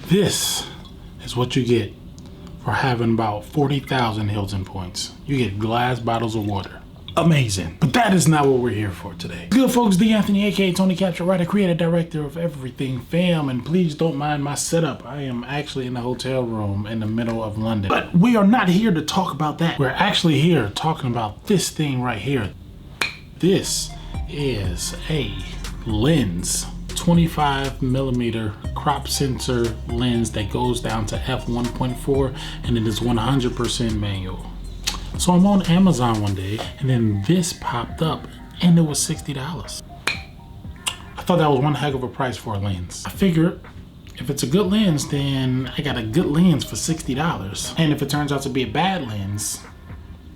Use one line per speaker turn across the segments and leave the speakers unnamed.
This is what you get for having about 40,000 Hilton points. You get glass bottles of water. Amazing. But that is not what we're here for today. Good folks, D. Anthony, aka Tony Capture, writer, creator, director of everything fam, and please don't mind my setup. I am actually in a hotel room in the middle of London. But we are not here to talk about that. We're actually here talking about this thing right here. This is a lens. 25mm crop sensor lens that goes down to f1.4, and it is 100% manual. So I'm on Amazon one day and then this popped up and it was $60. I thought that was one heck of a price for a lens. I figured if it's a good lens, then I got a good lens for $60. And if it turns out to be a bad lens,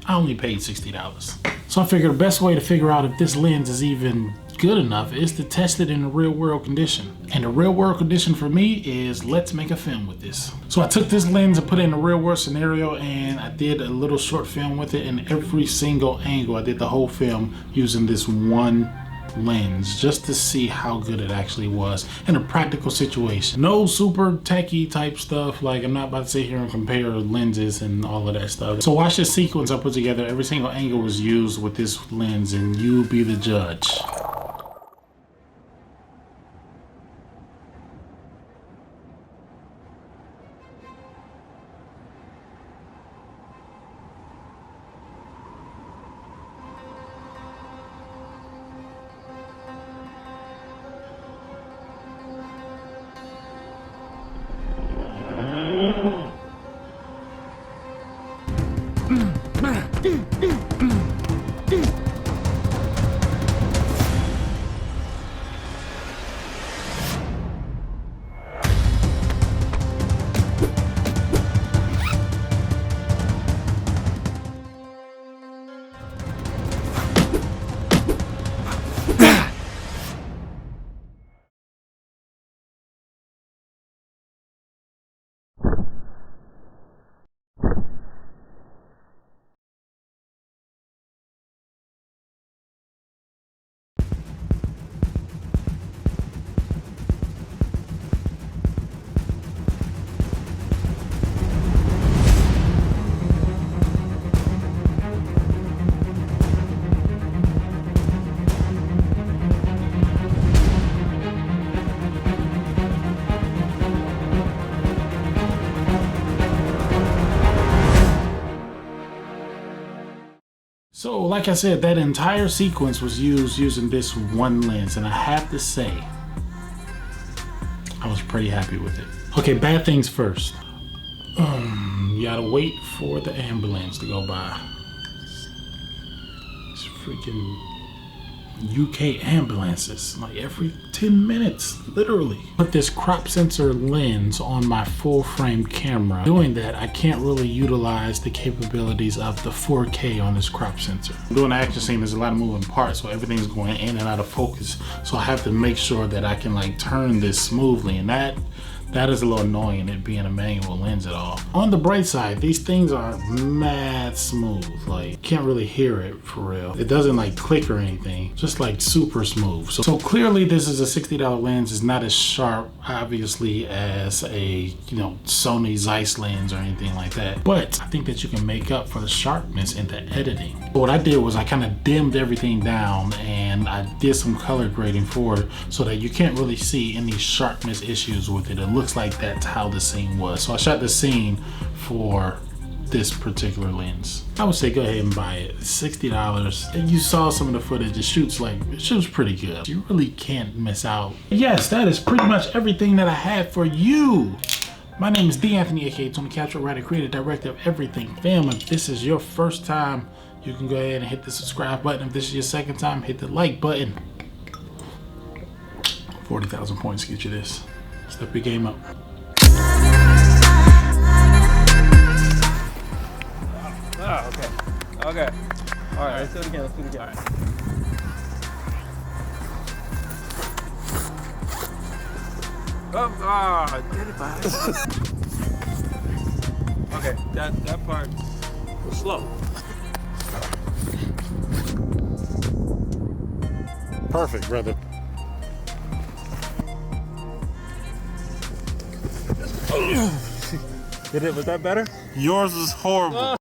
I only paid $60. So I figured the best way to figure out if this lens is even good enough is to test it in a real world condition. And the real world condition for me is let's make a film with this. So I took this lens and put it in a real world scenario, and I did a little short film with it in every single angle. I did the whole film using this one lens just to see how good it actually was in a practical situation. No super techie type stuff, like I'm not about to sit here and compare lenses and all of that stuff. So watch this sequence I put together. Every single angle was used with this lens and you be the judge. So like I said, that entire sequence was used using this one lens, and I have to say, I was pretty happy with it. Okay, bad things first. You gotta wait for the ambulance to go by. It's freaking UK ambulances, like every 10 minutes, literally. Put this crop sensor lens on my full frame camera. Doing that, I can't really utilize the capabilities of the 4K on this crop sensor. Doing an action scene, there's a lot of moving parts, so everything's going in and out of focus. So I have to make sure that I can like turn this smoothly, and that is a little annoying, it being a manual lens at all. On the bright side, these things are mad smooth. Like, you can't really hear it for real. It doesn't like click or anything, just like super smooth. So clearly this is a $60 lens. It's not as sharp, obviously, as a, Sony Zeiss lens or anything like that. But I think that you can make up for the sharpness in the editing. So what I did was I kind of dimmed everything down and I did some color grading for it so that you can't really see any sharpness issues with it. It looks like that's how the scene was. So I shot the scene for this particular lens. I would say go ahead and buy it. It's $60. And you saw some of the footage. It shoots pretty good. You really can't miss out. Yes, that is pretty much everything that I had for you. My name is D. Anthony, aka Tony Capture, writer, creator, director of everything film. If this is your first time, you can go ahead and hit the subscribe button. If this is your second time, hit the like button. 40,000 points get you this. Step your game up.
right, let's do it again. Let's do it again. All right. Oh, get it back. Okay, that part was slow.
Perfect, brother.
Was that better?
Yours is horrible.